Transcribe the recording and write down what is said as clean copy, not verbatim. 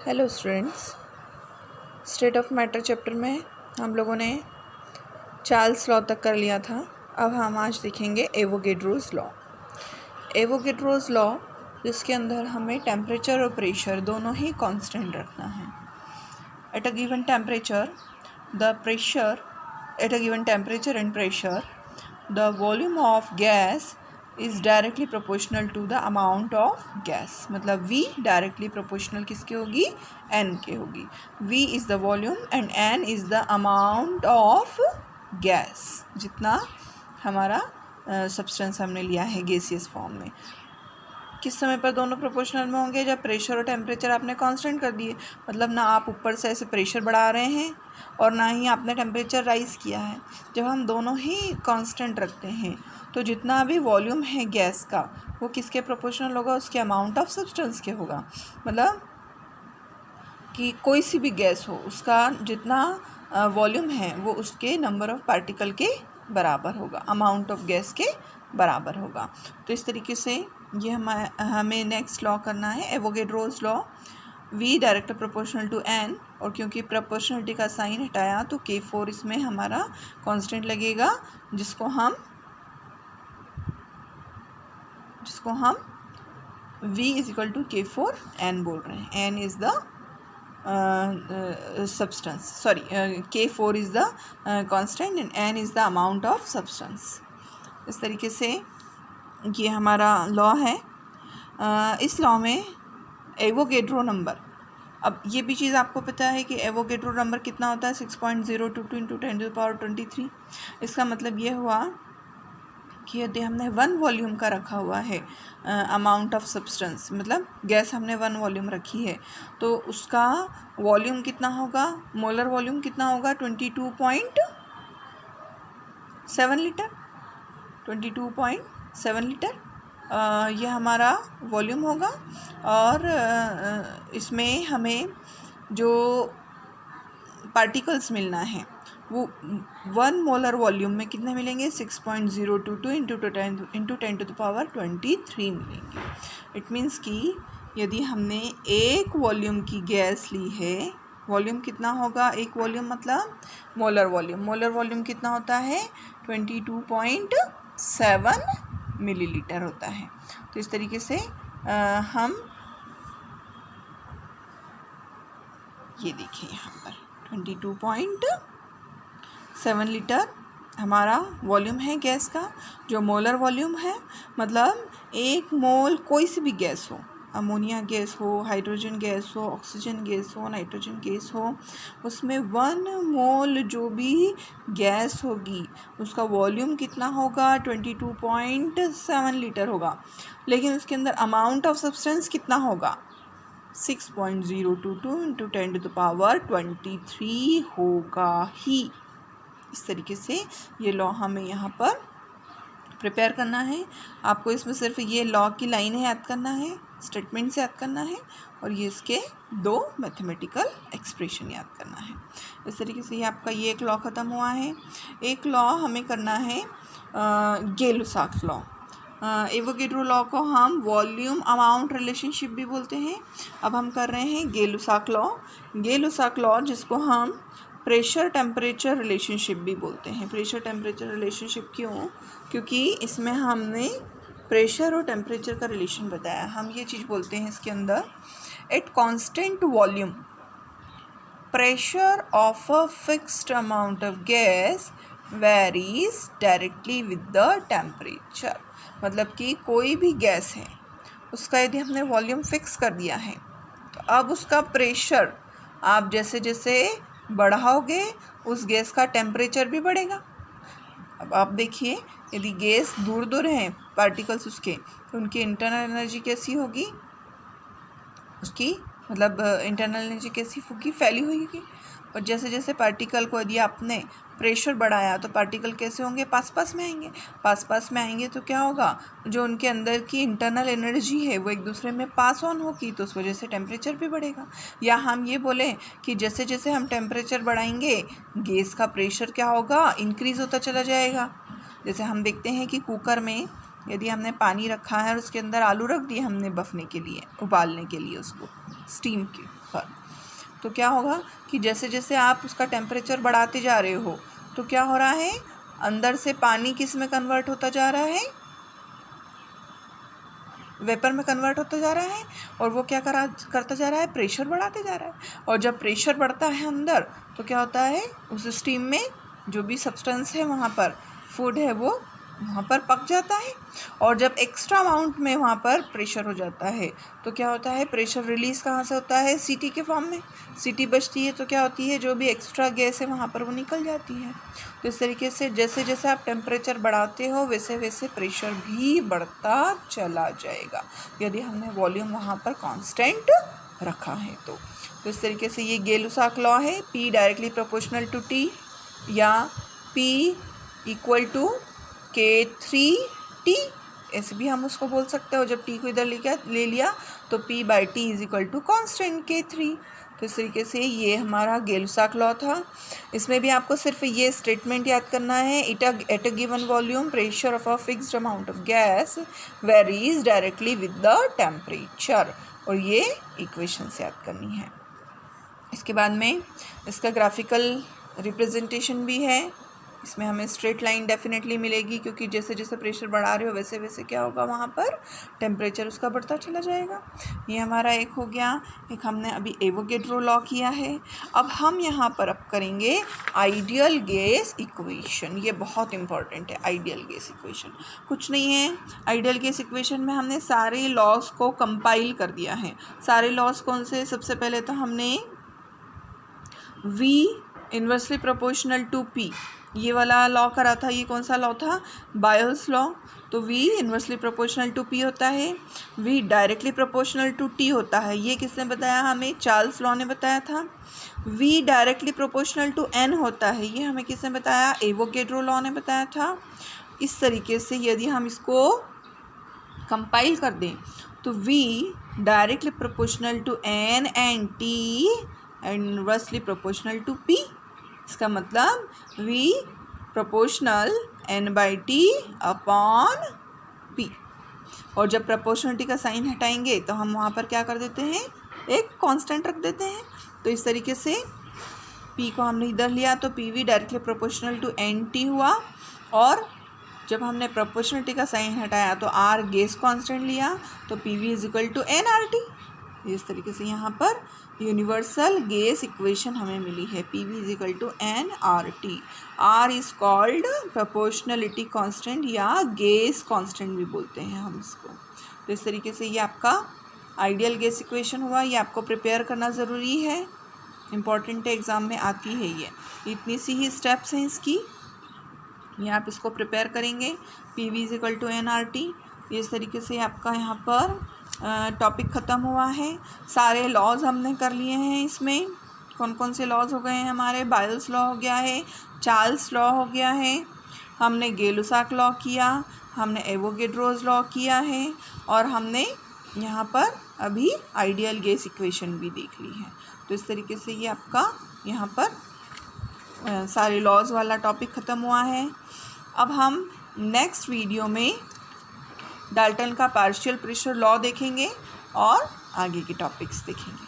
Hello students, state of matter chapter में हम लोगों ने चार्ल्स लॉ तक कर लिया था। अब हम आज देखेंगे एवोगेड्रोज लॉ। एवोगेड्रोज लॉ जिसके अंदर हमें टेम्परेचर और प्रेशर दोनों ही कांस्टेंट रखना है। At a given temperature the pressure at a given temperature and pressure the volume of gas is directly proportional to the amount of gas. मतलब V directly proportional किसके होगी? N के होगी। V is the volume and N is the amount of gas, जितना हमारा substance हमने लिया है गैसियस फॉर्म में। किस समय पर दोनों प्रोपोर्शनल में होंगे? जब प्रेशर और टेम्परेचर आपने कांस्टेंट कर दिए। मतलब ना आप ऊपर से ऐसे प्रेशर बढ़ा रहे हैं और ना ही आपने टेम्परेचर राइज़ किया है। जब हम दोनों ही कांस्टेंट रखते हैं तो जितना भी वॉल्यूम है गैस का वो किसके प्रोपोर्शनल होगा? उसके अमाउंट ऑफ सब्सटेंस के होगा। मतलब कि कोई सी भी गैस हो उसका जितना वॉल्यूम है वो उसके नंबर ऑफ पार्टिकल के बराबर होगा, अमाउंट ऑफ गैस के बराबर होगा। तो इस तरीके से ये हमें नेक्स्ट लॉ करना है, Avogadro's law. V direct proportional to N, और क्योंकि प्रोपोर्शनलिटी का साइन हटाया तो K4 इसमें हमारा कांस्टेंट लगेगा, जिसको हम V is equal to K4N बोल रहे हैं। N is the substance, sorry, K4 is the constant and N is the amount of substance। इस तरीके से ये हमारा लॉ है। इस लॉ में एवोगेड्रो नंबर, अब ये भी चीज़ आपको पता है कि एवोगेड्रो नंबर कितना होता है? 6.022 इंटू 10⁻23। इसका मतलब ये हुआ कि यदि हमने 1 वॉल्यूम का रखा हुआ है अमाउंट ऑफ सब्सटेंस, मतलब गैस हमने 1 वॉल्यूम रखी है, तो उसका वॉल्यूम कितना होगा? मोलर वॉल्यूम कितना होगा? 22.7 लीटर। 22.7 लीटर ये हमारा वॉल्यूम होगा। और इसमें हमें जो पार्टिकल्स मिलना है वो 1 मोलर वॉल्यूम में कितने मिलेंगे? 6.022 इंटू 10⁻23 मिलेंगे। इट मीन्स कि यदि हमने 1 वॉल्यूम की गैस ली है, वॉल्यूम कितना होगा? 1 वॉल्यूम मतलब मोलर वॉल्यूम। मोलर वॉल्यूम कितना होता है? 22.7 मिलीलीटर होता है। तो इस तरीके से हम ये देखिए यहाँ पर 22.7 लीटर हमारा वॉल्यूम है गैस का। जो मोलर वॉल्यूम है मतलब 1 मोल कोई सी भी गैस हो, अमोनिया गैस हो, हाइड्रोजन गैस हो, ऑक्सीजन गैस हो, नाइट्रोजन गैस हो, उसमें 1 मोल जो भी गैस होगी उसका वॉल्यूम कितना होगा? 22.7 लीटर होगा। लेकिन उसके अंदर अमाउंट ऑफ सब्सटेंस कितना होगा? 6.022 इंटू 10⁻23 होगा ही। इस तरीके से ये लॉ हमें यहाँ पर प्रिपेयर करना है। आपको इसमें सिर्फ ये लॉ की लाइन याद करना है, स्टेटमेंट से याद करना है, और ये इसके 2 मैथमेटिकल एक्सप्रेशन याद करना है। इस तरीके से ये आपका ये एक लॉ ख़त्म हुआ है। एक लॉ हमें करना है गे-लुसाक लॉ। एवोगेड्रो लॉ को हम वॉल्यूम अमाउंट रिलेशनशिप भी बोलते हैं। अब हम कर रहे हैं गे-लुसाक लॉ। गे-लुसाक लॉ जिसको हम प्रेशर टेम्परेचर रिलेशनशिप भी बोलते हैं। प्रेशर टेम्परेचर रिलेशनशिप क्यों? क्योंकि इसमें हमने प्रेशर और टेम्परेचर का रिलेशन बताया। हम ये चीज़ बोलते हैं इसके अंदर, at constant volume pressure of a fixed amount of gas varies directly with the temperature. मतलब कि कोई भी गैस है उसका यदि हमने वॉल्यूम फिक्स कर दिया है तो अब उसका प्रेशर आप जैसे जैसे बढ़ाओगे उस गैस का टेम्परेचर भी बढ़ेगा। अब आप देखिए, यदि गैस दूर दूर हैं पार्टिकल्स उसके, तो उनकी इंटरनल एनर्जी कैसी होगी? उसकी मतलब इंटरनल एनर्जी कैसी होगी? फैली हुई होगी। और जैसे जैसे पार्टिकल को यदि आपने प्रेशर बढ़ाया तो पार्टिकल कैसे होंगे? पास पास में आएंगे। पास पास में आएंगे तो क्या होगा? जो उनके अंदर की इंटरनल एनर्जी है वो एक दूसरे में पास ऑन होगी, तो उस वजह से टेम्परेचर भी बढ़ेगा। या हम ये बोलें कि जैसे जैसे हम टेम्परेचर बढ़ाएंगे गैस का प्रेशर क्या होगा? इंक्रीज़ होता चला जाएगा। जैसे हम देखते हैं कि कुकर में यदि हमने पानी रखा है और उसके अंदर आलू रख दिए हमने बफने के लिए, उबालने के लिए, उसको स्टीम के, पर। तो क्या होगा कि जैसे जैसे आप उसका टेम्परेचर बढ़ाते जा रहे हो तो क्या हो रहा है, अंदर से पानी किस में कन्वर्ट होता जा रहा है, वेपर में कन्वर्ट होता जा रहा है। और वो क्या करता जा रहा है, प्रेशर बढ़ाते जा रहा है। और जब प्रेशर बढ़ता है अंदर तो क्या होता है, उस स्टीम में जो भी सब्सटेंस है वहाँ पर, फूड है, वो वहाँ पर पक जाता है। और जब एक्स्ट्रा अमाउंट में वहाँ पर प्रेशर हो जाता है तो क्या होता है, प्रेशर रिलीज़ कहाँ से होता है, सीटी के फॉर्म में। सीटी बचती है तो क्या होती है, जो भी एक्स्ट्रा गैस है वहाँ पर वो निकल जाती है। तो इस तरीके से जैसे जैसे आप टेम्परेचर बढ़ाते हो वैसे वैसे प्रेशर भी बढ़ता चला जाएगा, यदि हमने वॉल्यूम वहाँ पर कांस्टेंट रखा है तो। इस तरीके से ये गेलुसाक लॉ है, P directly proportional to T या P इक्वल टू K3T, ऐसे भी हम उसको बोल सकते हो। जब T को इधर ले लिया तो P/T is equal to constant K3। तो इस तरीके से ये हमारा गेलुसाक लॉ था। इसमें भी आपको सिर्फ ये स्टेटमेंट याद करना है, at a given volume pressure of a fixed amount of gas varies directly with the temperature, और ये इक्वेशंस याद करनी है। इसके बाद में इसका ग्राफिकल रिप्रेजेंटेशन भी है। इसमें हमें स्ट्रेट लाइन डेफिनेटली मिलेगी, क्योंकि जैसे जैसे प्रेशर बढ़ा रहे हो वैसे वैसे क्या होगा, वहाँ पर टेम्परेचर उसका बढ़ता चला जाएगा। ये हमारा एक हो गया। एक हमने अभी एवोगेड्रो लॉ किया है। अब हम यहाँ पर अब करेंगे आइडियल गैस इक्वेशन। ये बहुत इंपॉर्टेंट है। आइडियल गैस इक्वेशन कुछ नहीं है, आइडियल गैस इक्वेशन में हमने सारे लॉज को कंपाइल कर दिया है। सारे लॉज कौन से, सबसे पहले तो हमने V inversely proportional to P, ये वाला लॉ करा था। ये कौन सा लॉ था, बायल्स लॉ। तो V inversely proportional to P होता है, V directly proportional to T होता है। ये किसने बताया हमें, चार्ल्स लॉ ने बताया था। V directly proportional to N होता है, ये हमें किसने बताया, एवोगेड्रो लॉ ने बताया था। इस तरीके से यदि हम इसको कंपाइल कर दें तो V directly proportional to N and T inversely proportional to P। इसका मतलब V proportional N/T upon P। और जब प्रोपोर्शनलिटी का साइन हटाएंगे तो हम वहाँ पर क्या कर देते हैं, एक कांस्टेंट रख देते हैं। तो इस तरीके से P को हमने इधर लिया तो PV directly proportional to NT हुआ, और जब हमने प्रोपोर्शनलिटी का साइन हटाया तो R गैस कांस्टेंट लिया तो PV is equal to NRT। इस तरीके से यहाँ पर यूनिवर्सल गैस इक्वेशन हमें मिली है, PV is equal to NRT। R is called proportionality constant या गैस कांस्टेंट भी बोलते हैं हम इसको। तो इस तरीके से ये आपका आइडियल गैस इक्वेशन हुआ। ये आपको प्रिपेयर करना ज़रूरी है, इम्पॉर्टेंट है, एग्ज़ाम में आती है। ये इतनी सी ही स्टेप्स हैं इसकी, ये आप इसको प्रिपेयर करेंगे। PV is equal to NRT। इस तरीके से आपका यहाँ पर टॉपिक ख़त्म हुआ है। सारे लॉज हमने कर लिए हैं। इसमें कौन कौन से लॉज हो गए हैं हमारे, बायल्स लॉ हो गया है, चार्ल्स लॉ हो गया है, हमने गेलुसाक लॉ किया, हमने एवोगेड्रोज लॉ किया है, और हमने यहाँ पर अभी आइडियल गैस इक्वेशन भी देख ली है। तो इस तरीके से ये आपका यहाँ पर सारे लॉज वाला टॉपिक ख़त्म हुआ है। अब हम नेक्स्ट वीडियो में डाल्टन का पार्शियल प्रेशर लॉ देखेंगे और आगे के टॉपिक्स देखेंगे।